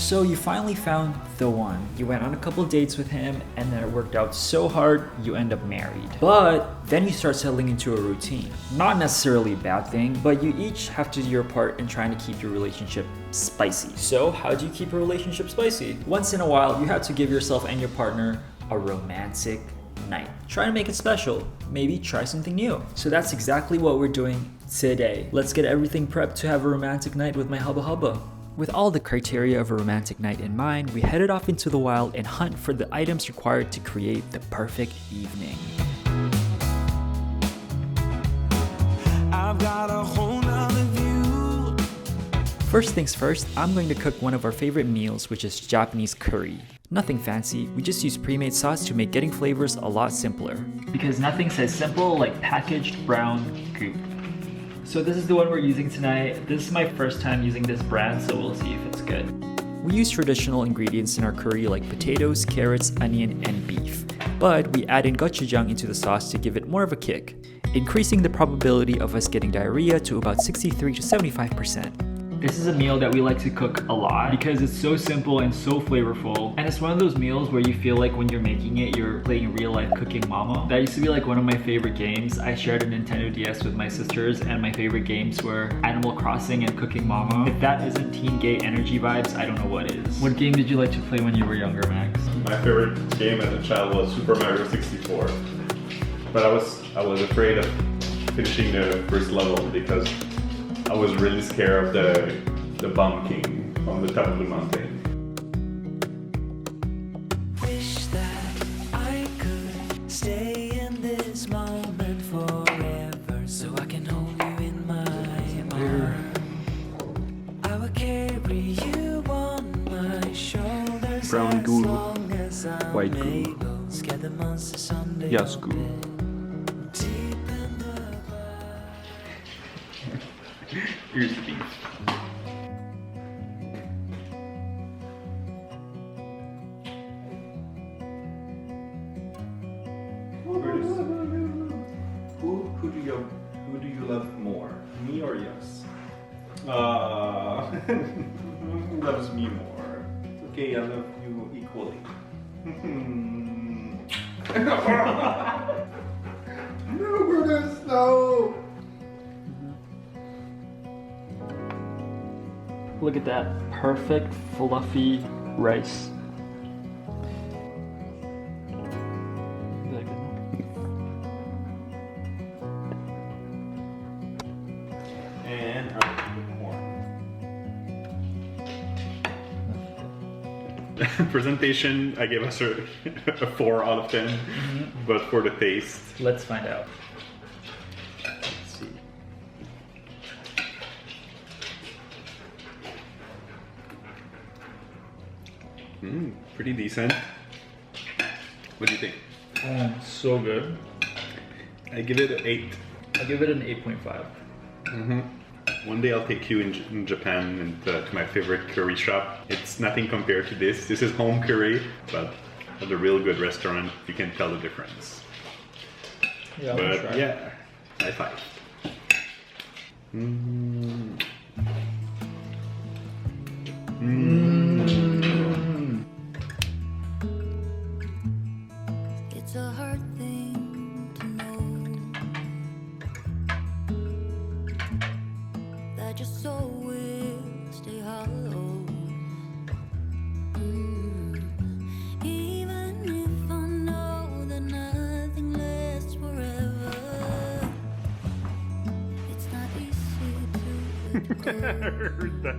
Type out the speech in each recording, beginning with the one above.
So you finally found the one. You went on a couple dates with him, and then it worked out so hard, you end up married. But then you start settling into a routine. Not necessarily a bad thing, but you each have to do your part in trying to keep your relationship spicy. So how do you keep a relationship spicy? Once in a while, you have to give yourself and your partner a romantic night. Try to make it special. Maybe try something new. So that's exactly what we're doing today. Let's get everything prepped to have a romantic night with my hubba hubba. With all the criteria of a romantic night in mind, we headed off into the wild and hunt for the items required to create the perfect evening. I've got a whole nother view. First things first, I'm going to cook one of our favorite meals, which is Japanese curry. Nothing fancy, we just use pre-made sauce to make getting flavors a lot simpler. Because nothing says simple like packaged brown goop. So this is the one we're using tonight. This is my first time using this brand, so we'll see if it's good. We use traditional ingredients in our curry like potatoes, carrots, onion, and beef. But we add in gochujang into the sauce to give it more of a kick, increasing the probability of us getting diarrhea to about 63 to 75%. This is a meal that we like to cook a lot because it's so simple and so flavorful. And it's one of those meals where you feel like when you're making it, you're playing real life Cooking Mama. That used to be like one of my favorite games. I shared a Nintendo DS with my sisters and my favorite games were Animal Crossing and Cooking Mama. If that isn't teen gay energy vibes, I don't know what is. What game did you like to play when you were younger, Max? My favorite game as a child was Super Mario 64. But I was afraid of finishing the first level because I was really scared of the Bomb King on the top of the mountain. Wish that I could stay in this moment forever, so I can hold you in my arms. I will carry you on my shoulders. Brown as goo, long as I'm white goo. able. Scare the monsters under Yes, your goo. bed. Deep in the Here's the beef. Who do you love more, me or yes? Who loves me more? Okay, I love you equally. No, Brutus, no! Look at that perfect fluffy rice. Is that good enough? And I'll put more. Presentation, I gave us a 4 out of 10, but for the taste, Let's find out. let's see. Pretty decent. What do you think? So good. I give it an 8. I give it an 8.5. One day I'll take you in Japan and to my favorite curry shop. It's nothing compared to this. This is home curry, but at a real good restaurant, you can tell the difference. Yeah, But yeah, high five. It's a hard thing to know that your soul will stay hollow. Even if I know that nothing lasts forever, it's not easy to let go.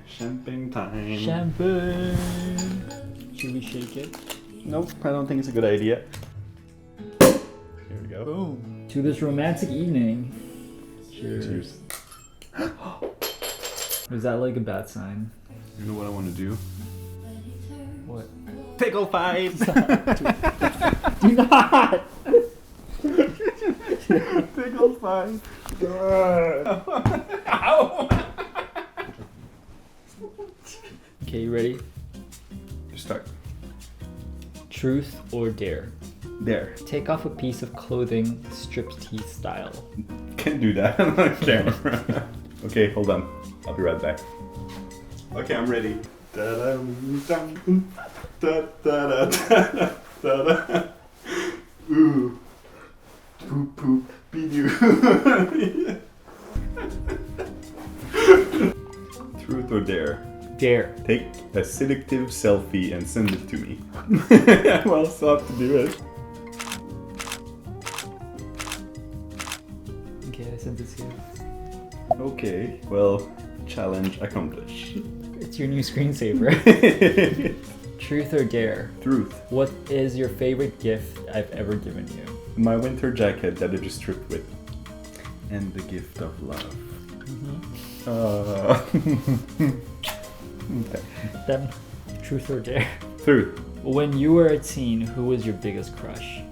Champagne time. Champagne. Should we shake it? Nope, I don't think it's a good idea. Here we go. Boom. To this romantic evening. Cheers. Cheers. Was that like a bad sign? You know what I want to do? What? Pickle fight! Do not! Pickle fight! Okay, you ready? Start. Truth or dare? There. Take off a piece of clothing, striptease style. Can't do that on camera. Okay, hold on. I'll be right back. Okay, I'm ready. Da-dum-dum, da-da-da-da-da-da. Ooh. Poop poop be doo. Truth or dare? Dare. Take a seductive selfie and send it to me. Well, still have to do it. Okay, I sent this to you. Okay, well, challenge accomplished. It's your new screensaver. Truth or dare? Truth. What is your favorite gift I've ever given you? My winter jacket that I just stripped with. And the gift of love. Okay. Then, truth or dare? Truth. When you were a teen, who was your biggest crush?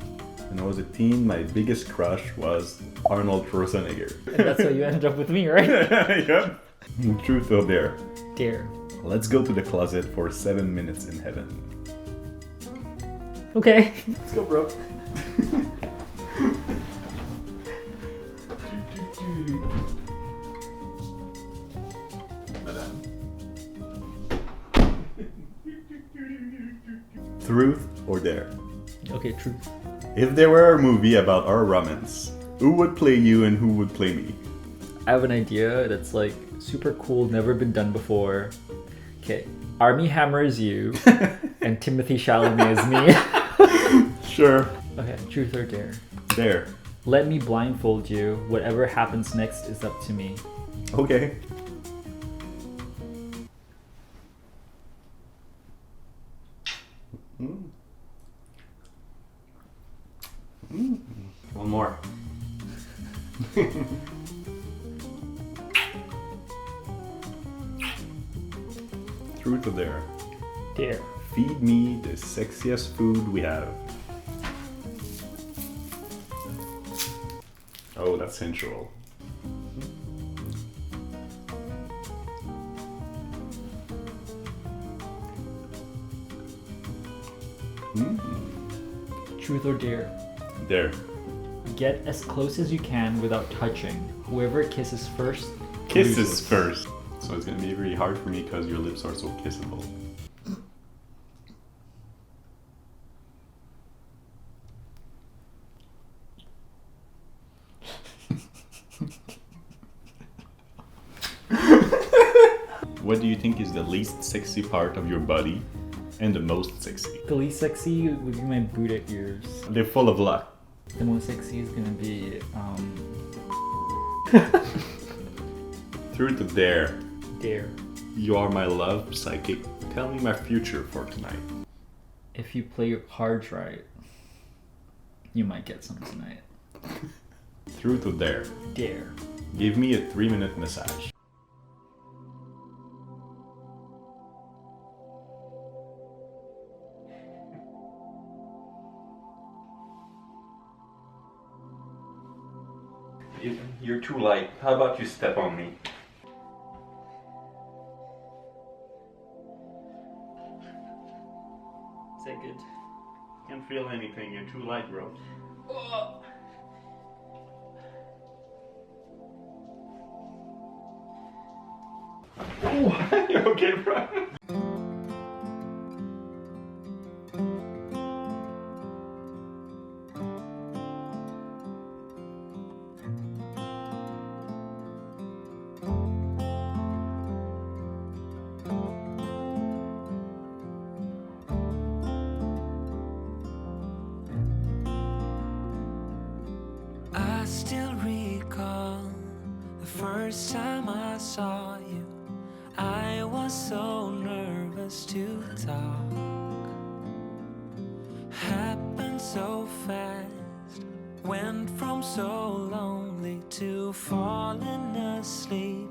When I was a teen, my biggest crush was Arnold Schwarzenegger. And that's why you ended up with me, right? Yep. Truth or dare? Dare. Let's go to the closet for 7 minutes in heaven. Okay. Let's go, bro. Madame. Truth or dare? Okay, truth. If there were a movie about our romance, who would play you and who would play me? I have an idea that's like super cool, never been done before. Okay. Army Hammer is you, and Timothy Chalamet is me. Sure. Okay, truth or dare? Dare. Let me blindfold you. Whatever happens next is up to me. Okay. One more. Truth or dare? Dare. Feed me the sexiest food we have. Oh, that's sensual. Truth or dare? There. Get as close as you can without touching. Whoever kisses first Kisses loses. first. So it's gonna be really hard for me because your lips are so kissable. What do you think is the least sexy part of your body and the most sexy? The least sexy would be my Buddha ears. They're full of luck. The most sexy is gonna be Truth or dare? dare. You are my love psychic. Tell me my future for tonight. If you play your cards right, you might get some tonight. Truth or dare? Dare. Give me a 3-minute massage. You're too light. How about you step on me? Is that good? Can't feel anything. You're too light, bro. Oh, you okay, bro? I still recall the first time I saw you. I was so nervous to talk. Happened so fast. Went from so lonely to falling asleep